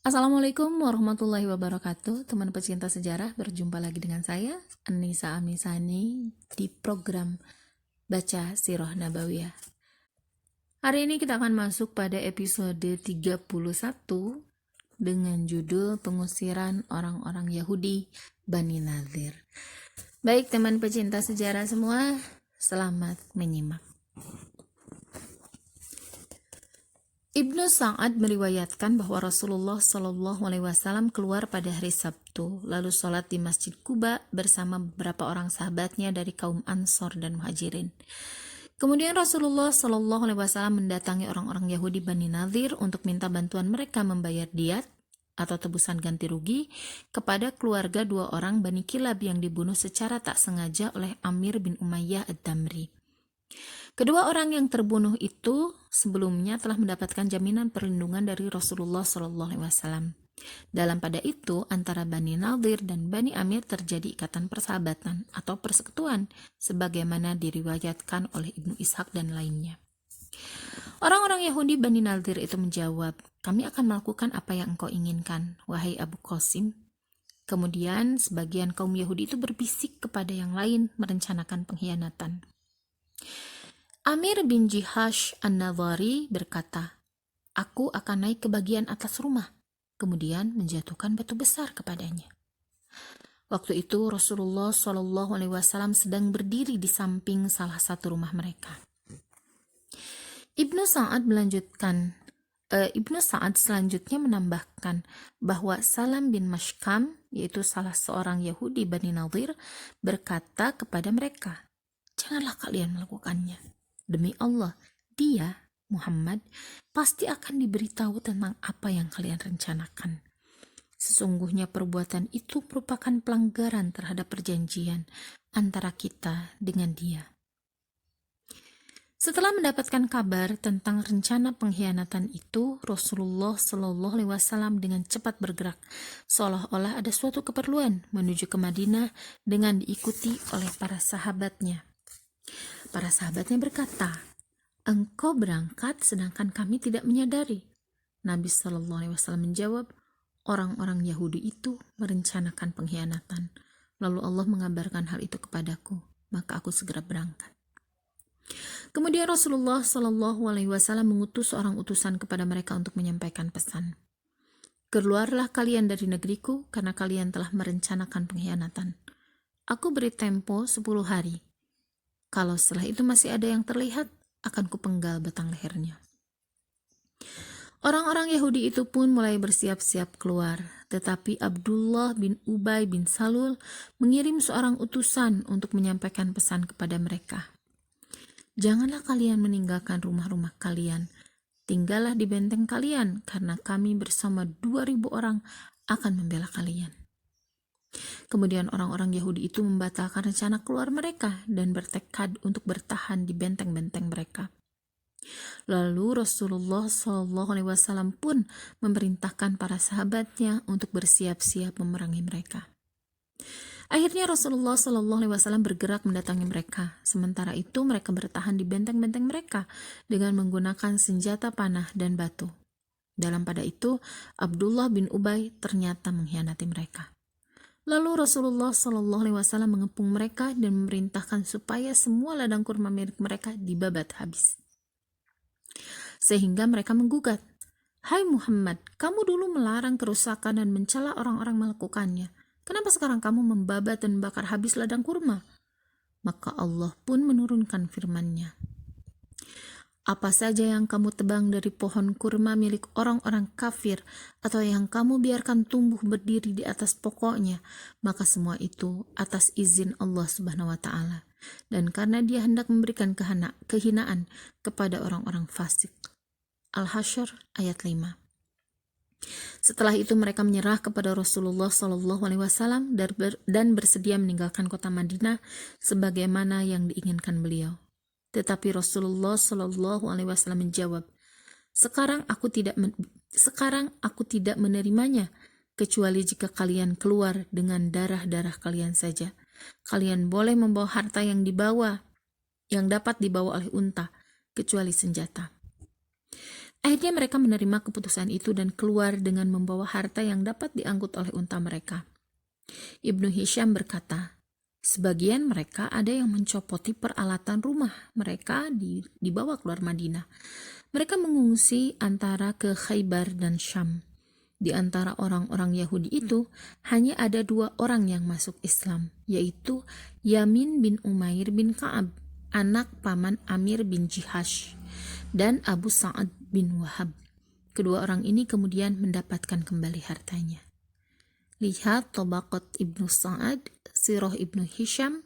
Assalamualaikum warahmatullahi wabarakatuh. Teman pecinta sejarah, berjumpa lagi dengan saya Anissa Amisani di program Baca Sirah Nabawiyah. Hari ini kita akan masuk pada episode 31 dengan judul Pengusiran Orang-orang Yahudi Bani Nadir. Baik teman pecinta sejarah semua, selamat menyimak. Ibnu Sa'ad meriwayatkan bahwa Rasulullah SAW keluar pada hari Sabtu, lalu sholat di Masjid Quba bersama beberapa orang sahabatnya dari kaum Ansor dan Muhajirin. Kemudian Rasulullah SAW mendatangi orang-orang Yahudi Bani Nadir untuk minta bantuan mereka membayar diat atau tebusan ganti rugi kepada keluarga dua orang Bani Kilab yang dibunuh secara tak sengaja oleh Amir bin Umayyah ad-Damri. Kedua orang yang terbunuh itu sebelumnya telah mendapatkan jaminan perlindungan dari Rasulullah SAW. Dalam pada itu, antara Bani Nadir dan Bani Amir terjadi ikatan persahabatan atau persekutuan, sebagaimana diriwayatkan oleh Ibnu Ishaq dan lainnya. Orang-orang Yahudi Bani Nadir itu menjawab, "Kami akan melakukan apa yang engkau inginkan, wahai Abu Qasim." Kemudian sebagian kaum Yahudi itu berbisik kepada yang lain merencanakan pengkhianatan. Amir bin Jihash An-Nadhari berkata, "Aku akan naik ke bagian atas rumah," kemudian menjatuhkan batu besar kepadanya. Waktu itu Rasulullah SAW sedang berdiri di samping salah satu rumah mereka. Ibnu Sa'ad selanjutnya menambahkan bahwa Salam bin Mashkam, yaitu salah seorang Yahudi Bani Nadir, berkata kepada mereka, "Janganlah kalian melakukannya. Demi Allah, dia, Muhammad, pasti akan diberitahu tentang apa yang kalian rencanakan. Sesungguhnya perbuatan itu merupakan pelanggaran terhadap perjanjian antara kita dengan dia." Setelah mendapatkan kabar tentang rencana pengkhianatan itu, Rasulullah SAW dengan cepat bergerak, seolah-olah ada suatu keperluan menuju ke Madinah dengan diikuti oleh para sahabatnya. Para sahabatnya berkata, "Engkau berangkat sedangkan kami tidak menyadari." Nabi SAW menjawab, "Orang-orang Yahudi itu merencanakan pengkhianatan. Lalu Allah mengabarkan hal itu kepadaku, maka aku segera berangkat." Kemudian Rasulullah SAW mengutus seorang utusan kepada mereka untuk menyampaikan pesan, "Keluarlah kalian dari negeriku karena kalian telah merencanakan pengkhianatan. Aku beri tempo 10 hari. Kalau setelah itu masih ada yang terlihat, akan kupenggal batang lehernya." Orang-orang Yahudi itu pun mulai bersiap-siap keluar, tetapi Abdullah bin Ubay bin Salul mengirim seorang utusan untuk menyampaikan pesan kepada mereka. "Janganlah kalian meninggalkan rumah-rumah kalian, tinggallah di benteng kalian, karena kami bersama 2.000 orang akan membela kalian." Kemudian orang-orang Yahudi itu membatalkan rencana keluar mereka dan bertekad untuk bertahan di benteng-benteng mereka. Lalu Rasulullah SAW pun memerintahkan para sahabatnya untuk bersiap-siap memerangi mereka. Akhirnya Rasulullah SAW bergerak mendatangi mereka. Sementara itu mereka bertahan di benteng-benteng mereka dengan menggunakan senjata panah dan batu. Dalam pada itu Abdullah bin Ubay ternyata mengkhianati mereka. Lalu Rasulullah SAW mengepung mereka dan memerintahkan supaya semua ladang kurma milik mereka dibabat habis. Sehingga mereka menggugat, "Hai Muhammad, kamu dulu melarang kerusakan dan mencela orang-orang melakukannya. Kenapa sekarang kamu membabat dan membakar habis ladang kurma?" Maka Allah pun menurunkan firman-Nya, "Apa saja yang kamu tebang dari pohon kurma milik orang-orang kafir atau yang kamu biarkan tumbuh berdiri di atas pokoknya, maka semua itu atas izin Allah Subhanahu wa Ta'ala, dan karena Dia hendak memberikan kehinaan kepada orang-orang fasik." Al-Hasyr ayat 5. Setelah itu mereka menyerah kepada Rasulullah SAW dan bersedia meninggalkan kota Madinah sebagaimana yang diinginkan beliau. Tetapi Rasulullah SAW menjawab, Sekarang aku tidak menerimanya, kecuali jika kalian keluar dengan darah-darah kalian saja. Kalian boleh membawa harta yang dapat dibawa oleh unta, kecuali senjata." Akhirnya mereka menerima keputusan itu dan keluar dengan membawa harta yang dapat diangkut oleh unta mereka. Ibnu Hisham berkata, sebagian mereka ada yang mencopoti peralatan rumah mereka dibawa keluar Madinah. Mereka mengungsi antara ke Khaybar dan Syam. Di antara orang-orang Yahudi itu, hanya ada 2 orang yang masuk Islam, yaitu Yamin bin Umair bin Ka'ab, anak paman Amir bin Jihash, dan Abu Sa'ad bin Wahab. Kedua orang ini kemudian mendapatkan kembali hartanya. Lihat Tabaqat Ibnu Sa'ad, Sirah Ibnu Hisham,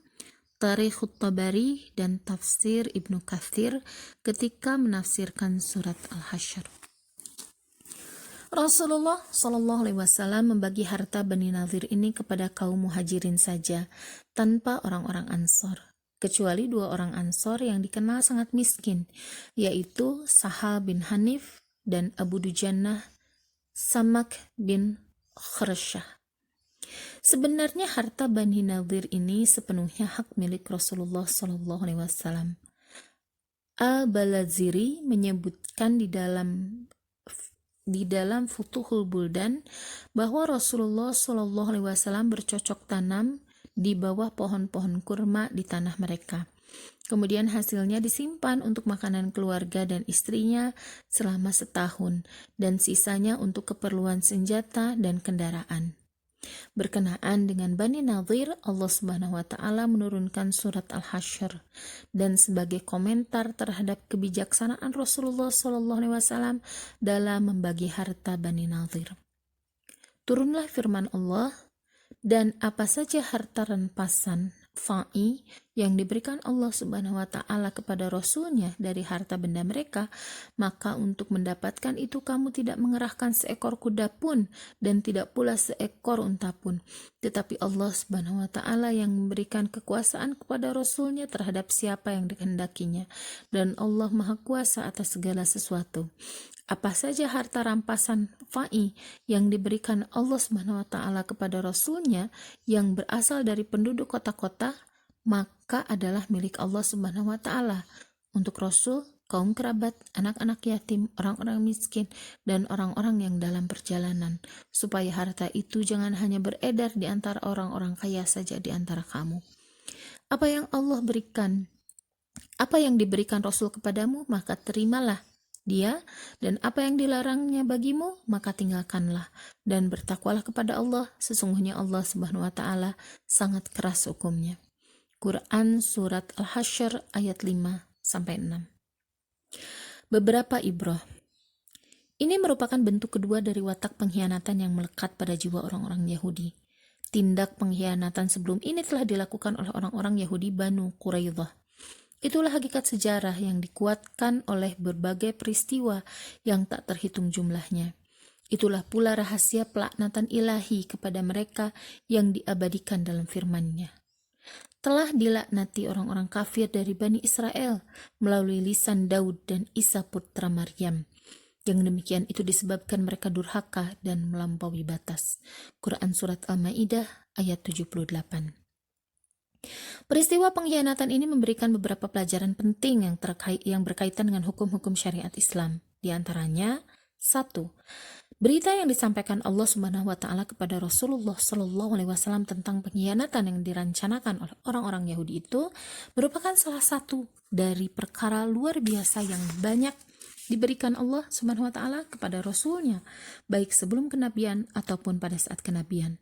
Tarikhut Tabari, dan Tafsir Ibnu Katsir ketika menafsirkan surat Al-Hasyr. Rasulullah Shallallahu Alaihi Wasallam membagi harta Bani Nadhir ini kepada kaum muhajirin saja, tanpa orang-orang Ansor, kecuali 2 orang Ansor yang dikenal sangat miskin, yaitu Sahal bin Hanif dan Abu Dujannah Samak bin Kharsyah. Sebenarnya harta Bani Nadhir ini sepenuhnya hak milik Rasulullah Shallallahu Alaihi Wasallam. Al-Balaziri menyebutkan di dalam Futuhul Buldan bahwa Rasulullah Shallallahu Alaihi Wasallam bercocok tanam di bawah pohon-pohon kurma di tanah mereka. Kemudian hasilnya disimpan untuk makanan keluarga dan istrinya selama setahun, dan sisanya untuk keperluan senjata dan kendaraan. Berkenaan dengan Bani Nadhir, Allah Subhanahu wa Ta'ala menurunkan surat Al-Hasyr, dan sebagai komentar terhadap kebijaksanaan Rasulullah SAW dalam membagi harta Bani Nadhir. Turunlah firman Allah, dan apa saja harta rampasan fa'i yang diberikan Allah Subhanahu wa Ta'ala kepada Rasulnya dari harta benda mereka, maka untuk mendapatkan itu kamu tidak mengerahkan seekor kuda pun dan tidak pula seekor unta pun, tetapi Allah Subhanahu wa Ta'ala yang memberikan kekuasaan kepada Rasulnya terhadap siapa yang dikehendakinya, dan Allah Maha Kuasa atas segala sesuatu. Apa saja harta rampasan fa'i yang diberikan Allah Subhanahu wa Ta'ala kepada Rasulnya yang berasal dari penduduk kota-kota, maka adalah milik Allah Subhanahu wa Ta'ala untuk Rasul, kaum kerabat, anak-anak yatim, orang-orang miskin, dan orang-orang yang dalam perjalanan, supaya harta itu jangan hanya beredar di antara orang-orang kaya saja di antara kamu. Apa yang diberikan Rasul kepadamu, maka terimalah dia, dan apa yang dilarangnya bagimu, maka tinggalkanlah, dan bertakwalah kepada Allah, sesungguhnya Allah Subhanahu wa Ta'ala sangat keras hukumnya. Quran Surat Al-Hasyr ayat 5-6. Beberapa ibrah. Ini merupakan bentuk kedua dari watak pengkhianatan yang melekat pada jiwa orang-orang Yahudi. Tindak pengkhianatan sebelum ini telah dilakukan oleh orang-orang Yahudi Banu Quraidah. Itulah hakikat sejarah yang dikuatkan oleh berbagai peristiwa yang tak terhitung jumlahnya. Itulah pula rahasia pelaknatan ilahi kepada mereka yang diabadikan dalam firman-Nya. Telah dilaknati orang-orang kafir dari Bani Israel melalui lisan Daud dan Isa putra Maryam. Yang demikian itu disebabkan mereka durhaka dan melampaui batas. Quran Surat Al-Ma'idah ayat 78. Peristiwa pengkhianatan ini memberikan beberapa pelajaran penting yang berkaitan dengan hukum-hukum syariat Islam. Di antaranya, 1. Berita yang disampaikan Allah Subhanahu wa Ta'ala kepada Rasulullah Shallallahu Alaihi Wasallam tentang pengkhianatan yang dirancanakan oleh orang-orang Yahudi itu merupakan salah satu dari perkara luar biasa yang banyak diberikan Allah Subhanahu wa Ta'ala kepada Rasulnya, baik sebelum kenabian ataupun pada saat kenabian.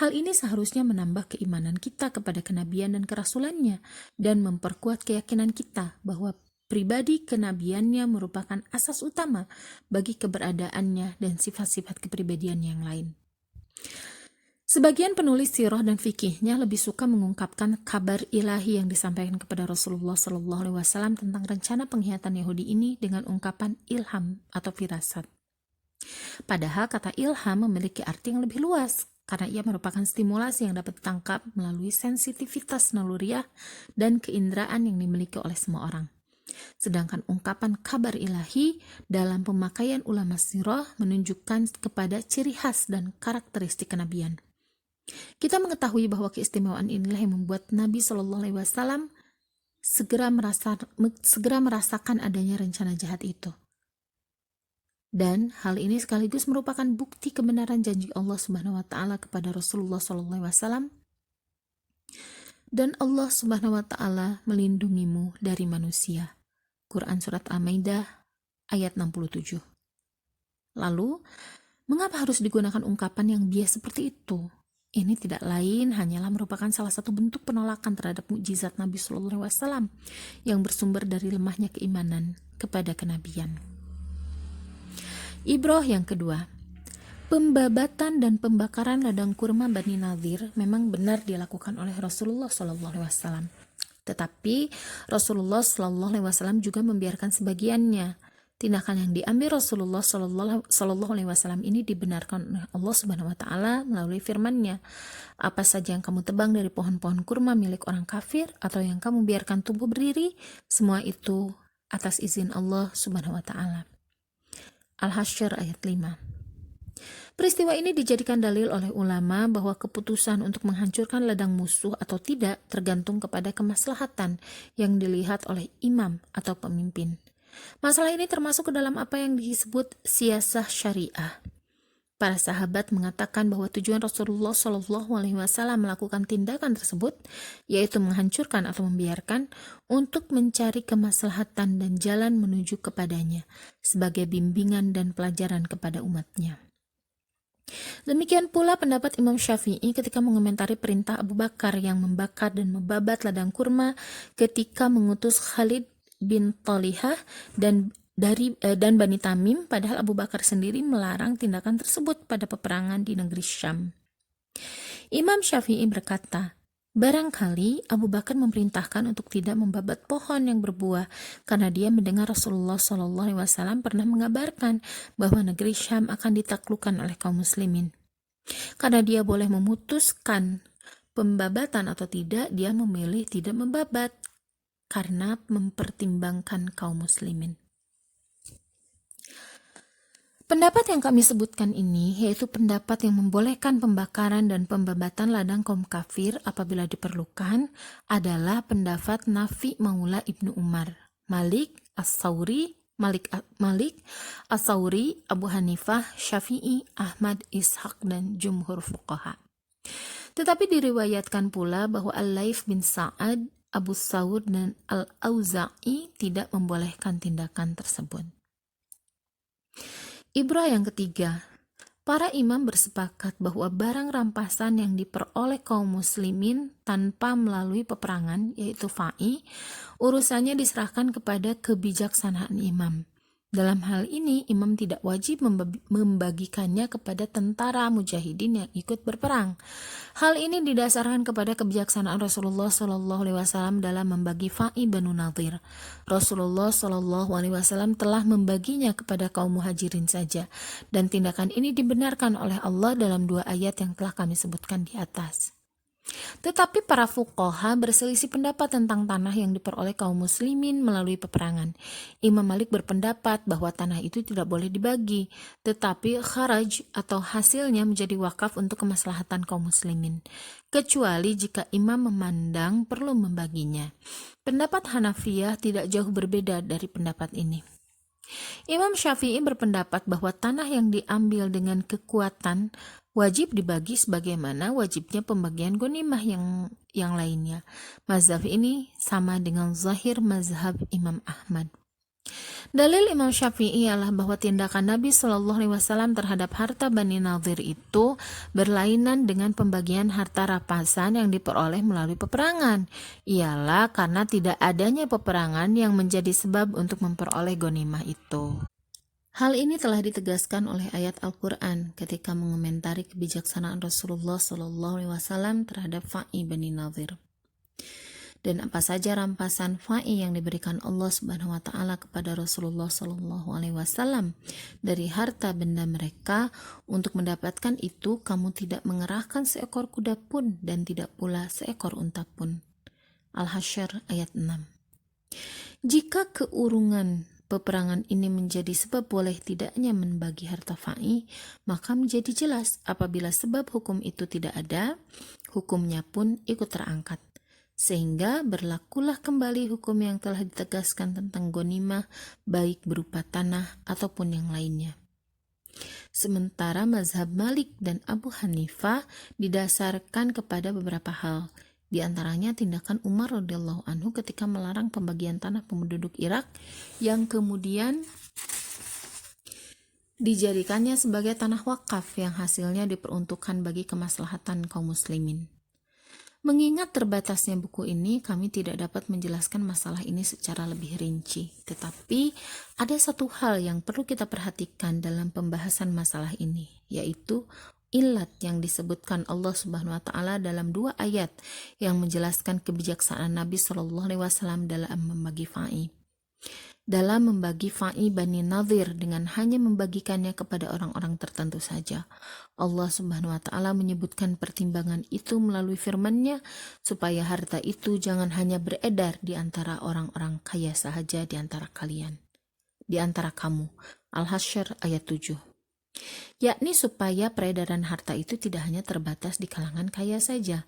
Hal ini seharusnya menambah keimanan kita kepada kenabian dan kerasulannya, dan memperkuat keyakinan kita bahwa pribadi kenabiannya merupakan asas utama bagi keberadaannya dan sifat-sifat kepribadian yang lain. Sebagian penulis sirah dan fikihnya lebih suka mengungkapkan kabar ilahi yang disampaikan kepada Rasulullah SAW tentang rencana pengkhianatan Yahudi ini dengan ungkapan ilham atau firasat. Padahal kata ilham memiliki arti yang lebih luas, karena ia merupakan stimulasi yang dapat ditangkap melalui sensitivitas naluriah dan keinderaan yang dimiliki oleh semua orang. Sedangkan ungkapan kabar ilahi dalam pemakaian ulama sirah menunjukkan kepada ciri khas dan karakteristik kenabian. Kita mengetahui bahwa keistimewaan inilah yang membuat Nabi Shallallahu Alaihi Wasallam segera merasakan adanya rencana jahat itu. Dan hal ini sekaligus merupakan bukti kebenaran janji Allah Subhanahu wa taala kepada Rasulullah SAW, dan Allah Subhanahu wa taala melindungimu dari manusia. Quran surat Al-Maidah ayat 67. Lalu, mengapa harus digunakan ungkapan yang bias seperti itu? Ini tidak lain hanyalah merupakan salah satu bentuk penolakan terhadap mukjizat Nabi Shallallahu Alaihi Wasallam yang bersumber dari lemahnya keimanan kepada kenabian. Ibroh yang kedua, pembabatan dan pembakaran ladang kurma Bani Nadhir memang benar dilakukan oleh Rasulullah Shallallahu Alaihi Wasallam. Tetapi Rasulullah Shallallahu Alaihi Wasallam juga membiarkan sebagiannya. Tindakan yang diambil Rasulullah Shallallahu Alaihi Wasallam ini dibenarkan oleh Allah Subhanahu Wa Taala melalui firman-Nya. Apa saja yang kamu tebang dari pohon-pohon kurma milik orang kafir atau yang kamu biarkan tumbuh berdiri, semua itu atas izin Allah Subhanahu Wa Taala. Al-Hasyr ayat 5. Peristiwa ini dijadikan dalil oleh ulama bahwa keputusan untuk menghancurkan ladang musuh atau tidak tergantung kepada kemaslahatan yang dilihat oleh imam atau pemimpin. Masalah ini termasuk ke dalam apa yang disebut siasah syariah. Para sahabat mengatakan bahwa tujuan Rasulullah Shallallahu Alaihi Wasallam melakukan tindakan tersebut, yaitu menghancurkan atau membiarkan, untuk mencari kemaslahatan dan jalan menuju kepadanya, sebagai bimbingan dan pelajaran kepada umatnya. Demikian pula pendapat Imam Syafi'i ketika mengomentari perintah Abu Bakar yang membakar dan membabat ladang kurma ketika mengutus Khalid bin Talihah dan Bani Tamim, padahal Abu Bakar sendiri melarang tindakan tersebut pada peperangan di negeri Syam. Imam Syafi'i berkata, barangkali Abu Bakar memerintahkan untuk tidak membabat pohon yang berbuah karena dia mendengar Rasulullah SAW pernah mengabarkan bahwa negeri Syam akan ditaklukkan oleh kaum muslimin. Karena dia boleh memutuskan pembabatan atau tidak, dia memilih tidak membabat karena mempertimbangkan kaum muslimin. Pendapat yang kami sebutkan ini yaitu pendapat yang membolehkan pembakaran dan pembabatan ladang kaum kafir apabila diperlukan adalah pendapat Nafi Maula Ibnu Umar, Malik As-Sauri, Abu Hanifah, Syafi'i, Ahmad, Ishaq, dan jumhur fuqaha. Tetapi diriwayatkan pula bahwa Al-Laits bin Sa'ad, Abu Saud, dan Al-Auza'i tidak membolehkan tindakan tersebut. Ibrah yang ketiga, para imam bersepakat bahwa barang rampasan yang diperoleh kaum muslimin tanpa melalui peperangan, yaitu fa'i, urusannya diserahkan kepada kebijaksanaan imam. Dalam hal ini, imam tidak wajib membagikannya kepada tentara mujahidin yang ikut berperang. Hal ini didasarkan kepada kebijaksanaan Rasulullah SAW dalam membagi fa'i Banu Nadhir. Rasulullah SAW telah membaginya kepada kaum muhajirin saja, dan tindakan ini dibenarkan oleh Allah dalam 2 ayat yang telah kami sebutkan di atas. Tetapi para fuqaha berselisih pendapat tentang tanah yang diperoleh kaum muslimin melalui peperangan. Imam Malik berpendapat bahwa tanah itu tidak boleh dibagi, tetapi kharaj atau hasilnya menjadi wakaf untuk kemaslahatan kaum muslimin, kecuali jika imam memandang perlu membaginya. Pendapat Hanafiyah tidak jauh berbeda dari pendapat ini. Imam Syafi'i berpendapat bahwa tanah yang diambil dengan kekuatan wajib dibagi sebagaimana wajibnya pembagian ghanimah yang lainnya. Mazhab ini sama dengan zahir mazhab Imam Ahmad. Dalil Imam Syafi'i ialah bahwa tindakan Nabi Shallallahu Alaihi Wasallam terhadap harta Bani Nadhir itu berlainan dengan pembagian harta rampasan yang diperoleh melalui peperangan. Ialah karena tidak adanya peperangan yang menjadi sebab untuk memperoleh ghanimah itu. Hal ini telah ditegaskan oleh ayat Al-Quran ketika mengomentari kebijaksanaan Rasulullah SAW terhadap fa'i Bani Nadhir. Dan apa saja rampasan fa'i yang diberikan Allah Subhanahu wa taala kepada Rasulullah SAW dari harta benda mereka, untuk mendapatkan itu kamu tidak mengerahkan seekor kuda pun dan tidak pula seekor unta pun. Al-Hasyr ayat 6. Jika keurungan peperangan ini menjadi sebab boleh tidaknya membagi harta fa'i, maka menjadi jelas apabila sebab hukum itu tidak ada, hukumnya pun ikut terangkat. Sehingga berlakulah kembali hukum yang telah ditegaskan tentang ghanimah, baik berupa tanah ataupun yang lainnya. Sementara mazhab Malik dan Abu Hanifah didasarkan kepada beberapa hal. Di antaranya tindakan Umar radhiyallahu anhu ketika melarang pembagian tanah penduduk Irak yang kemudian dijadikannya sebagai tanah wakaf yang hasilnya diperuntukkan bagi kemaslahatan kaum muslimin. Mengingat terbatasnya buku ini, kami tidak dapat menjelaskan masalah ini secara lebih rinci. Tetapi ada satu hal yang perlu kita perhatikan dalam pembahasan masalah ini, yaitu ilat yang disebutkan Allah Subhanahu wa taala dalam 2 ayat yang menjelaskan kebijaksanaan Nabi Shallallahu alaihi wasallam dalam membagi fa'i. Dalam membagi fa'i Bani Nadhir dengan hanya membagikannya kepada orang-orang tertentu saja. Allah Subhanahu wa taala menyebutkan pertimbangan itu melalui firman-Nya supaya harta itu jangan hanya beredar di antara orang-orang kaya sahaja di antara kalian, di antara kamu. Al-Hasyr ayat 7. Yakni supaya peredaran harta itu tidak hanya terbatas di kalangan kaya saja.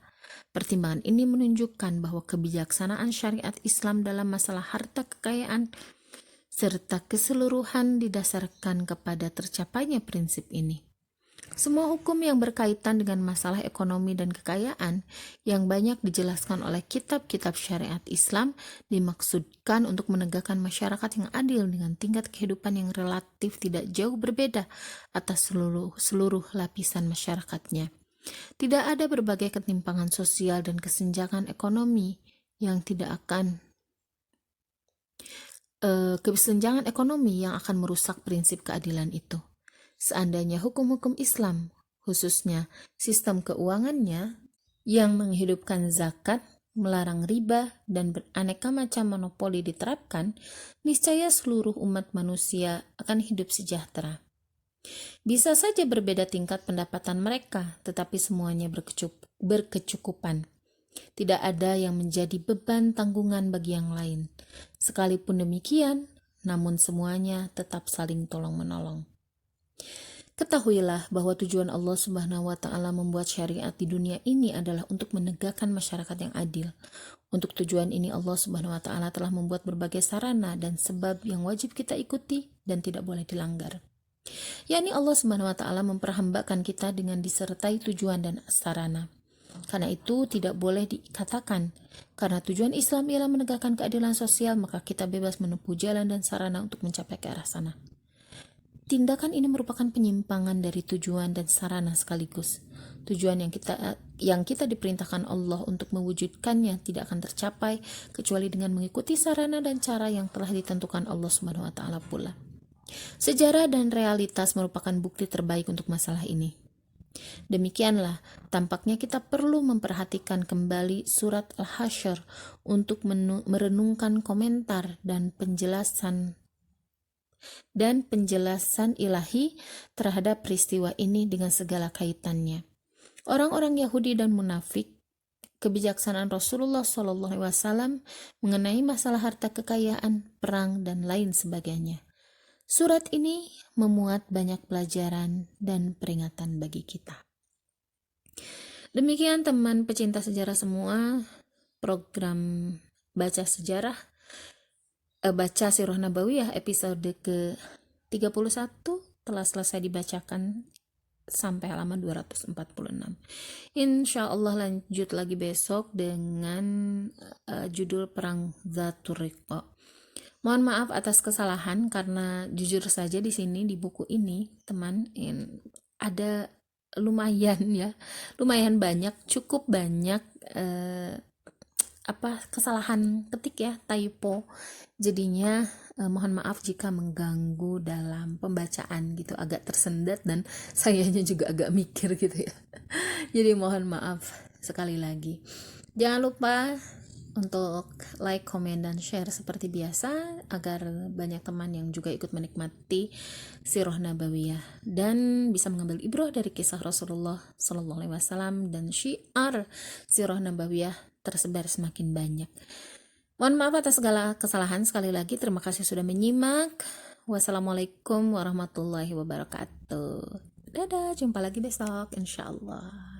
Pertimbangan ini menunjukkan bahwa kebijaksanaan syariat Islam dalam masalah harta kekayaan serta keseluruhan didasarkan kepada tercapainya prinsip ini. Semua hukum yang berkaitan dengan masalah ekonomi dan kekayaan yang banyak dijelaskan oleh kitab-kitab syariat Islam dimaksudkan untuk menegakkan masyarakat yang adil dengan tingkat kehidupan yang relatif tidak jauh berbeda atas seluruh lapisan masyarakatnya. Tidak ada berbagai ketimpangan sosial dan kesenjangan ekonomi yang kesenjangan ekonomi yang akan merusak prinsip keadilan itu. Seandainya hukum-hukum Islam, khususnya sistem keuangannya yang menghidupkan zakat, melarang riba, dan beraneka macam monopoli diterapkan, niscaya seluruh umat manusia akan hidup sejahtera. Bisa saja berbeda tingkat pendapatan mereka, tetapi semuanya berkecukupan. Tidak ada yang menjadi beban tanggungan bagi yang lain. Sekalipun demikian, namun semuanya tetap saling tolong-menolong. Ketahuilah bahwa tujuan Allah Subhanahu wa taala membuat syariat di dunia ini adalah untuk menegakkan masyarakat yang adil. Untuk tujuan ini Allah Subhanahu wa taala telah membuat berbagai sarana dan sebab yang wajib kita ikuti dan tidak boleh dilanggar. yakni Allah Subhanahu wa taala memperhambakan kita dengan disertai tujuan dan sarana. Karena itu tidak boleh dikatakan karena tujuan Islam ialah menegakkan keadilan sosial maka kita bebas menempuh jalan dan sarana untuk mencapai ke arah sana. Tindakan ini merupakan penyimpangan dari tujuan dan sarana sekaligus. Tujuan yang kita diperintahkan Allah untuk mewujudkannya tidak akan tercapai kecuali dengan mengikuti sarana dan cara yang telah ditentukan Allah Subhanahu wa taala pula. Sejarah dan realitas merupakan bukti terbaik untuk masalah ini. Demikianlah, tampaknya kita perlu memperhatikan kembali surat Al-Hasyr untuk merenungkan komentar dan penjelasan ilahi terhadap peristiwa ini dengan segala kaitannya. Orang-orang Yahudi dan munafik, kebijaksanaan Rasulullah SAW mengenai masalah harta kekayaan, perang, dan lain sebagainya. Surat ini memuat banyak pelajaran dan peringatan bagi kita. Demikian teman pecinta sejarah semua, program baca Sirah Nabawiyah episode ke-31 telah selesai dibacakan sampai halaman 246. Insya Allah lanjut lagi besok dengan judul Perang Dzatur Riqa. Mohon maaf atas kesalahan karena jujur saja di sini di buku ini teman ada lumayan banyak, cukup banyak kesalahan ketik ya, typo. Jadinya mohon maaf jika mengganggu dalam pembacaan gitu, agak tersendat dan sayanya juga agak mikir gitu ya. Jadi mohon maaf sekali lagi. Jangan lupa untuk like, komen, dan share seperti biasa agar banyak teman yang juga ikut menikmati Sirah Nabawiyah dan bisa mengambil ibrah dari kisah Rasulullah Sallallahu Alaihi Wasallam dan syiar Sirah Nabawiyah tersebar semakin banyak. Mohon maaf atas segala kesalahan. Sekali lagi terima kasih sudah menyimak. Wassalamualaikum warahmatullahi wabarakatuh. Dadah, jumpa lagi besok insyaallah.